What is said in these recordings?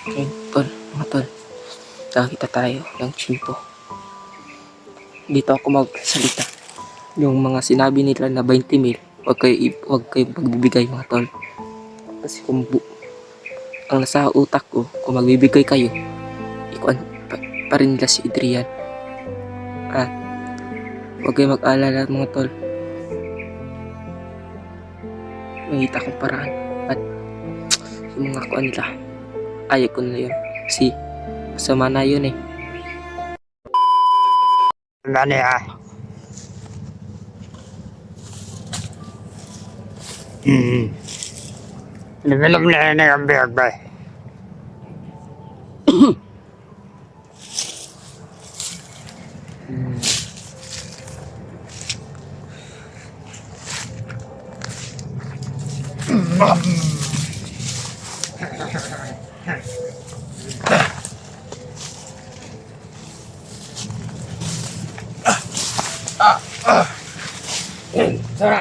Ayun, tol, mga tol. Nakakita tayo ng chimpo. Dito ako magsalita. Yung mga sinabi nila na 20 mil, wag kayo magbibigay mga tol. Kasi ang nasa utak ko, kung magbibigay kayo, ikuan pa rin nila si Adrian. At wag kayo mag-alala mga tol. Nakita kong paraan. At yung mga kuan nila, ayaw ko na yun. Kasi masama na yun eh. Gani ah. Develop na yun ang biyag ba? Sara.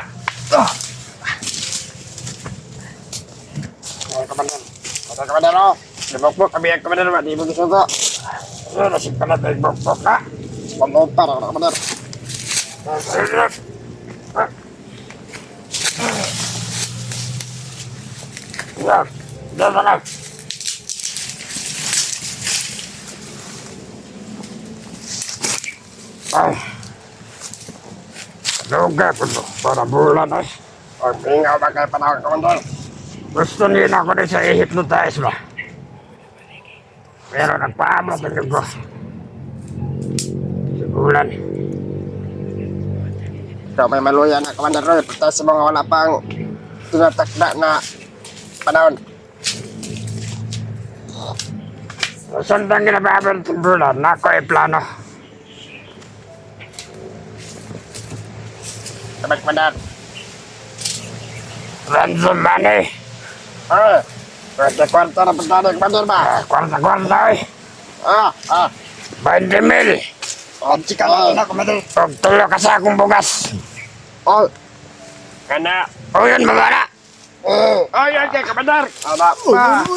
Kamandan. Kata kamandan oh. Dibok-bok kami yang kamandan Pak, di begitu kok. Nasib kanan dari bok-bok Pak. Melompar kamandan. Ya, dah sana. Lugar po para bulan ay. O pingaw ba kayo panahon kamandan? Gusto nila ako rin sa i-hypnotize ba? Pero nagpaabot ang ko. Sigulan. Ikaw may maluya na kamandan Roy. Pagtas sa mga wala pang tinatakda na panahon. Sandang ginababal ng bulan na ako ay plano. Sabat kamandan. Ransom money. Kwarta-kwarta na pagdada kamandan ba? Kwarta-kwarta eh. 20 mil. Chika na kamandan. Tulo ka sa akong bugas. Kana. Yun mabara. Yun kay kamandan. Aba pa.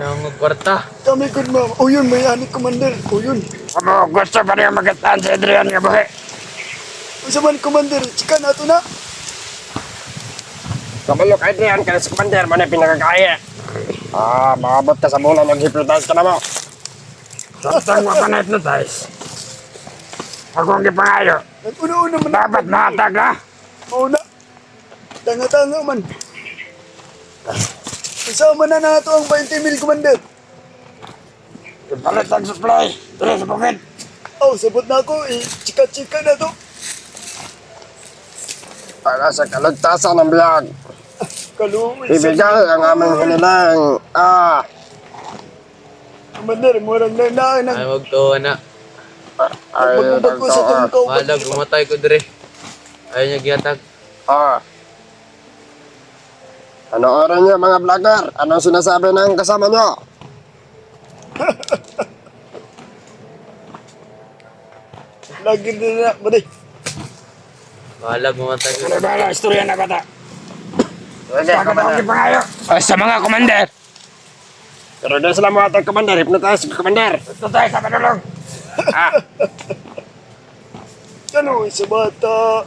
Ang kwarta. Kami good ma'am. Yun, may ani commander. Yun. Kamu gusto pa rin magitaan si Adrian nga buhi. Sa man commander, chika na ito na. Kabalok Adrian kaya sa commander mo na pinagkakaya. Makabot ka sa bulan, mag-hypnotize ka na mo. Sasang mo ka na-hypnotize. Ako ang ipangayo. Nag-una-una man. Dapat nahatag ha. Mauna. Tanga-tanga man. Isama na na ito ang 20 mil commander. Ipalit ang supply. Dili sa bukid. Sabot na ako. Chika-chika na ito. Para sa kaligtasan ng biyag. Kaluwi. Ibigay ang aming hinilang. Commander, murang na Ay, wag to na. Magbabag ko sa tungkaw. Malag, gumatay ko dire. Ayaw niya gihatag. Ano oras niyo mga vlogger? Anong sinasabi ng kasama niyo? Lagi din na. Badi. Malag, gumatay ko. Ano ba istorya na bata? Sa mga commander. Pero dahil sila mga atang commander, hypnotize commander. Hypnotize sa panulong. Ano, isa bata.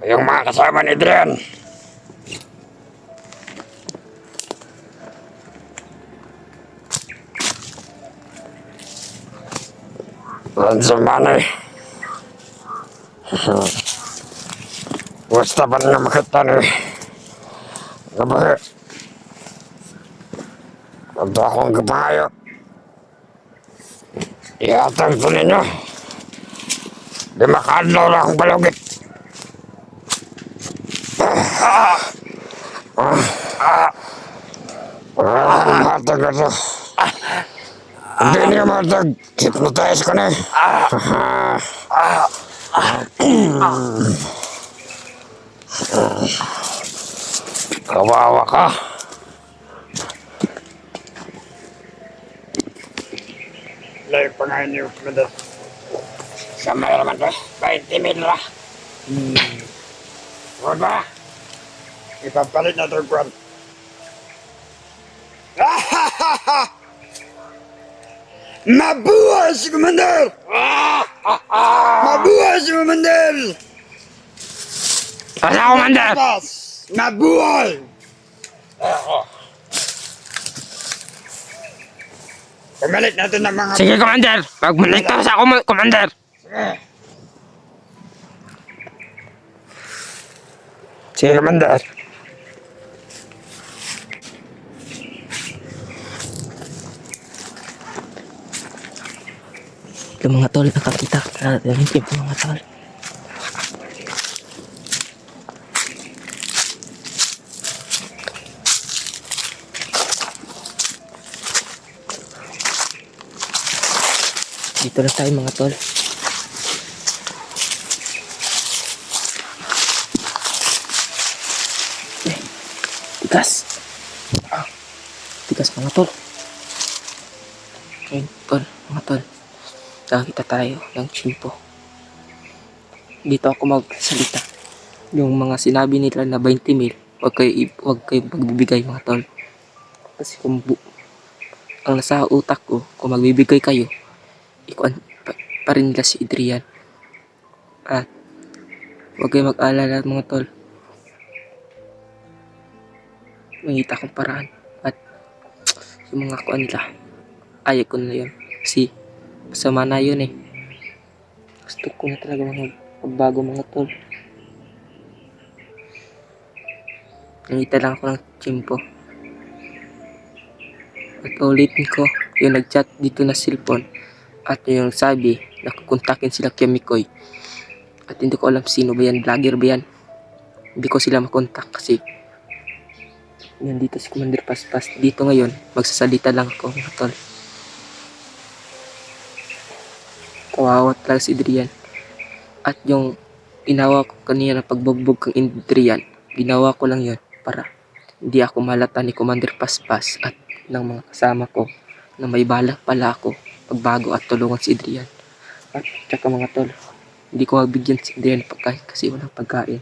Yung mga kasama ni Adrian. Ransom money. Gusto pa nila makita ni Gabahe. Ito akong kapangayo. Iatang ko ninyo. Di makadlaw lang akong balugit. Matag ito. Hindi niya matag. Hypnotize ko na eh. Kawawa ka. Layo pa nga niyo, Commander. Sa may naman to, 20 mil na. Huwag ba? Ipapalit na ito, Kwan. Mabuhay si Commander! Mabuhay si Commander! Asa, Commander? Mabuhay! Pumalit natin ng mga... Sige, Commander. Magmaligtas ako, Commander. Sige, Commander. Yung mga tol, nakakita natin yung mga tol. Dito lang tayo mga tol. Tigas. Tigas mga tol. Okay, tol, mga tol. Nakakita tayo ng chimpo. Dito ako magsalita. Yung mga sinabi nila na 20 mil, wag kayo magbibigay mga tol. Kasi ang nasa utak ko, kung magbibigay kayo, ikuan pa rin nila si Adrian. At wag kayo mag-alala mga tol. Mangita akong paraan. At yung mga kuan nila, ayaw ko na yun. Kasi masama na yun eh. Gusto ko na talaga magbago mga tol. Nangita lang ako ng chimpo. At ulitin ko, yung nag-chat dito na cellphone. At yung sabi, nakakontakin sila kay Mikoy. At hindi ko alam sino ba yan, vlogger ba yan. Hindi ko sila makontak kasi nandito si Commander Paspas. Dito ngayon, magsasalita lang ako mga tol. Kawawa talaga si Adrian. At yung ginawa ko kanina na pagbugbog kang Adrian, ginawa ko lang yun para hindi ako malata ni Commander Paspas at ng mga kasama ko na may balak pala ako pagbago at tulungan si Adrian. At tsaka mga tol, hindi ko mabigyan si Adrian pagkain kasi walang pagkain.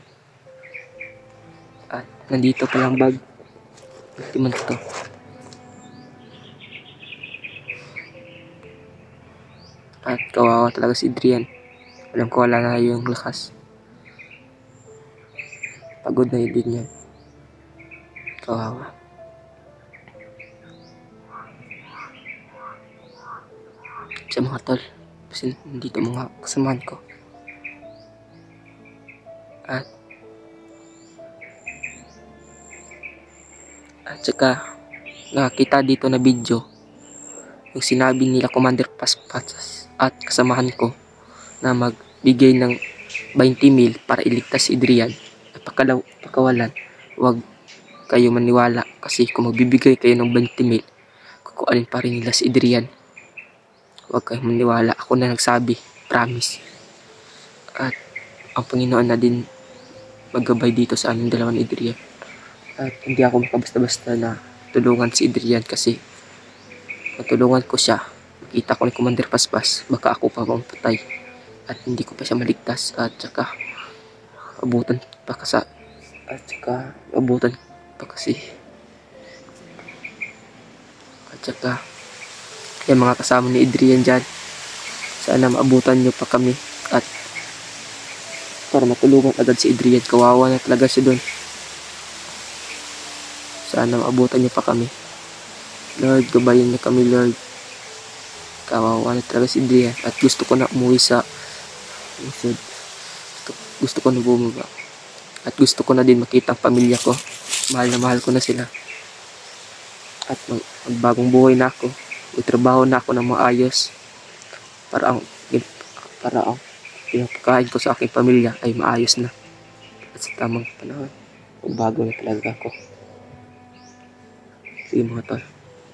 At nandito palang bag. Ultiman to. At kawawa talaga si Adrian. Alam ko wala na yung lakas. Pagod na yun din yan. Kawawa. Sa mga tol. Kasi nandito mga kasamahan ko. At saka nakakita dito na video yung sinabi nila Commander Paspas at kasamahan ko na magbigay ng 20 mil para iligtas si Adrian at pakawalan. Huwag kayo maniwala kasi kung magbibigay kayo ng 20 mil, kukualin pa rin nila si Adrian. Huwag kayong maniwala. Ako na nagsabi. Promise. At ang Panginoon na din maggabay dito sa aming dalawa ni Adrian. At hindi ako makabasta-basta na tulungan si Adrian kasi matulungan ko siya. Makita ko ni Commander Paspas. Baka ako pa mampatay. At hindi ko pa siya maligtas. At saka abutan pa kasi. At saka yung mga kasama ni Adrian dyan, sana maabutan nyo pa kami at para matulungan agad si Adrian. Kawawa na talaga siya doon. Sana maabutan nyo pa kami. Lord, gabayan niyo kami, Lord. Kawawa na talaga si Adrian at gusto ko na umuwi sa gusto ko na bumaba at gusto ko na din makita ang pamilya ko. Mahal na mahal ko na sila at magbagong buhay na ako. Magtrabaho na ako ng maayos para ang pinapakain ko sa aking pamilya ay maayos na at sa tamang panahon. Bago na talaga ako. Sige mga tol,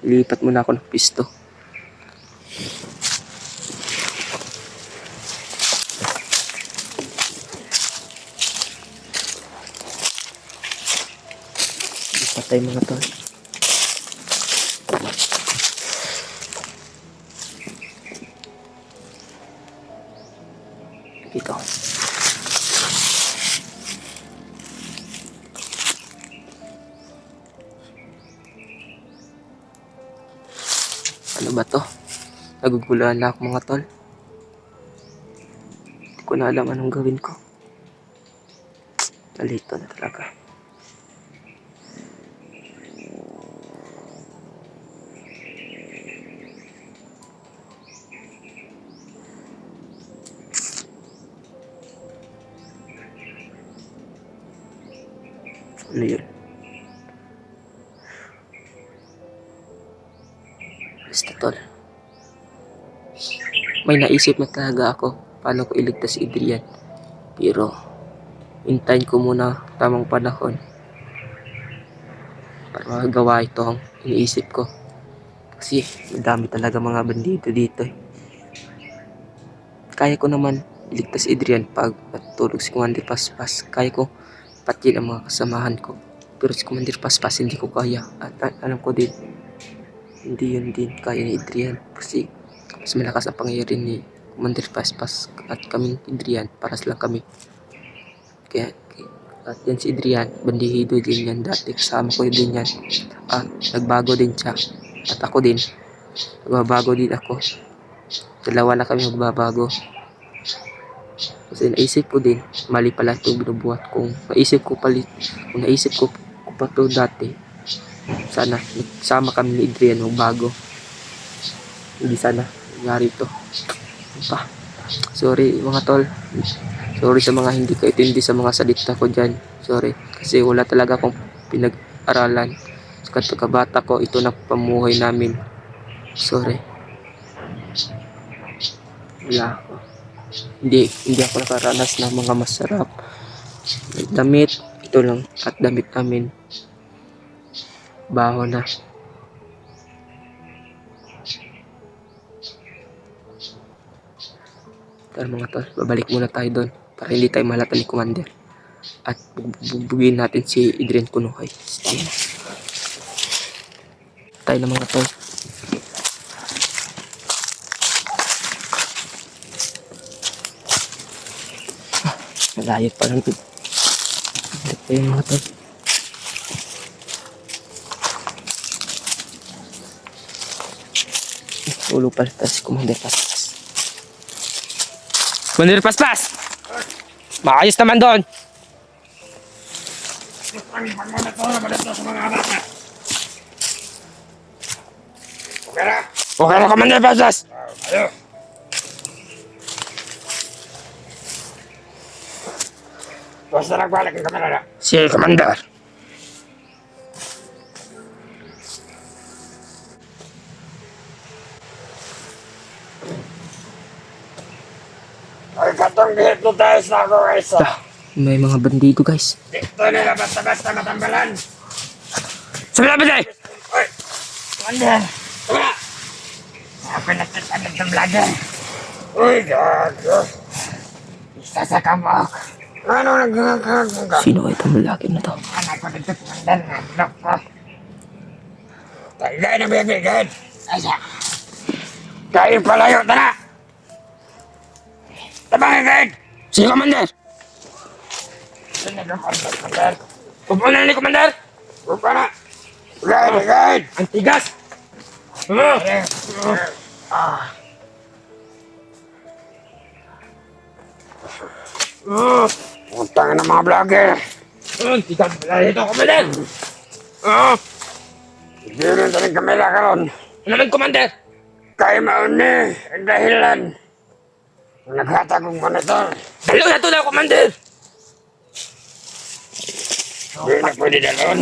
lilipat muna ako ng pisto. Patay mga tol. Dito. Ano ba to? Naguguluhan na ako mga tol. Hindi ko na alam anong gawin ko. Nalito na talaga. Ano yun? Basta tol. May naisip na talaga ako paano ko iligtas si Adrian. Pero hintayin ko muna tamang panahon para magawa ito ang iniisip ko. Kasi madami talaga mga bandido dito eh. Kaya ko naman iligtas si Adrian pag natulog si Commander Paspas. Kaya ko patin ang mga kasamahan ko. Pero si Commander Paspas hindi ko kaya. At alam ko din, hindi yun din kaya ni Adrian. Kasi mas malakas ang pangyayari ni Commander Paspas at kami ni Adrian. Paras lang kami. Kaya at yan si Adrian, bandido din yan dati. Kasama ko din yan. At nagbago din siya. At ako din. Nagbabago din ako. Dalawa na kami magbabago. Kasi naisip ko din, mali pala itong binubuhat kong. Kung naisip ko pa ito dati, sana nagsama kami ni Adrian magbago. Hindi sana nangyari ito. Pa. Sorry mga tol. Sorry sa mga hindi kaintindi sa mga salita ko dyan. Sorry. Kasi wala talaga akong pinag-aralan. Sa pagkabata ko, ito na pamuhay namin. Sorry. Wala ako. Hindi ako nakaranas ng mga masarap. Damit, ito lang. At damit namin. Baho na. Pero mga tol, babalik muna tayo doon para hindi tayo malata ni Commander. At bugbugin natin si Adrian Kunoy. Sige. Tayo na mga tol. Malayo pa lang ito. Balik tayo mga tol. Ulo pala tayo si Commander Paspas. Commander Paspas! Maayos naman doon! Okay na, Commander Paspas! Ayo. Basta nagbalik ang kamera na. Si Commander. Ay, katong hypnotize na ako guys. May mga bandido guys. Dito nila basta-basta matambalan. Sabi na ba day? Oy! Commander! Tama na! Ako nagtatanong ng vlogger. Uy, gago. Isa sa kamok. Ano nagkakagong ka? Sino kayo itong lalaki na to? Anak ko dito, Commander. Anak ko. Tagay na bibigyan. Asa. Kain palayo, tara! Tabangin kain! Sige, Commander! Sunod ang Commander. Upo na ni Commander! Upo na! Gain! Ang tigas! Utang na mga vlogger! Ang tigas pala dito, Commander! Hindi rin sa rin kamera karon. Ano naman, Commander? Kaya mauni ang dahilan. Naghatag ng monitor. Dalaw na ito na, Commander! Hindi na pwede dalon.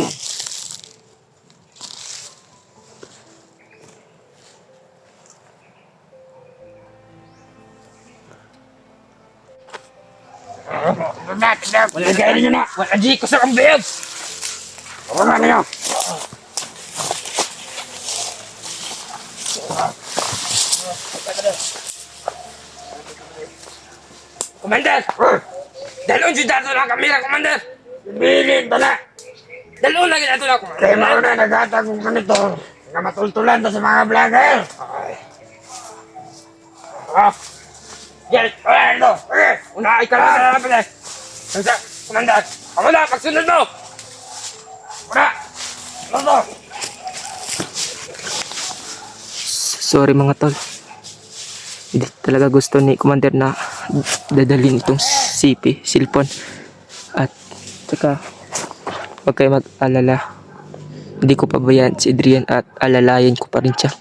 Wala gaya ninyo na! Wala di ko sa kambiyag! Wala ninyo! Commander! Dalon si Dato ng kamera, Commander! Bilin pala! Dalo lagi na ito na. Kaya mauna naghatag kong ganito. Na matultulan to sa mga vlogger. Ay. Ah. Yan. Ano? Una ay ka lang pala. Kumanda. Kumanda, pagsunod mo. Una. Ano to? Sorry mga tol. Hindi talaga gusto ni Commander na dadalhin itong CP, cellphone. At saka, huwag kayo mag-alala. Hindi ko pabayaan si Adrian at alalayan ko pa rin siya.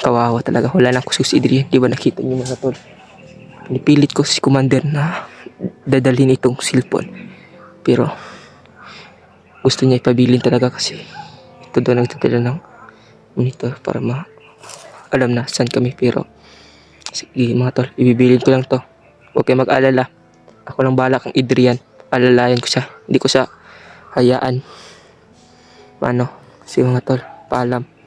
Kawawa talaga. Wala lang kusog si Adrian. Di ba nakita niyo mga tol? Pinipilit ko si Commander na dadalhin itong cellphone. Pero, gusto niya ipabilin talaga kasi ito doon nagdadala ng monitor para alam na saan kami. Pero, sige mga tol, ibibilin ko lang to. Huwag kayo mag-alala. Ako lang bahala kang Adrian. Alalayan ko siya. Hindi ko siya hayaan. Ano? Sige mga tol, paalam.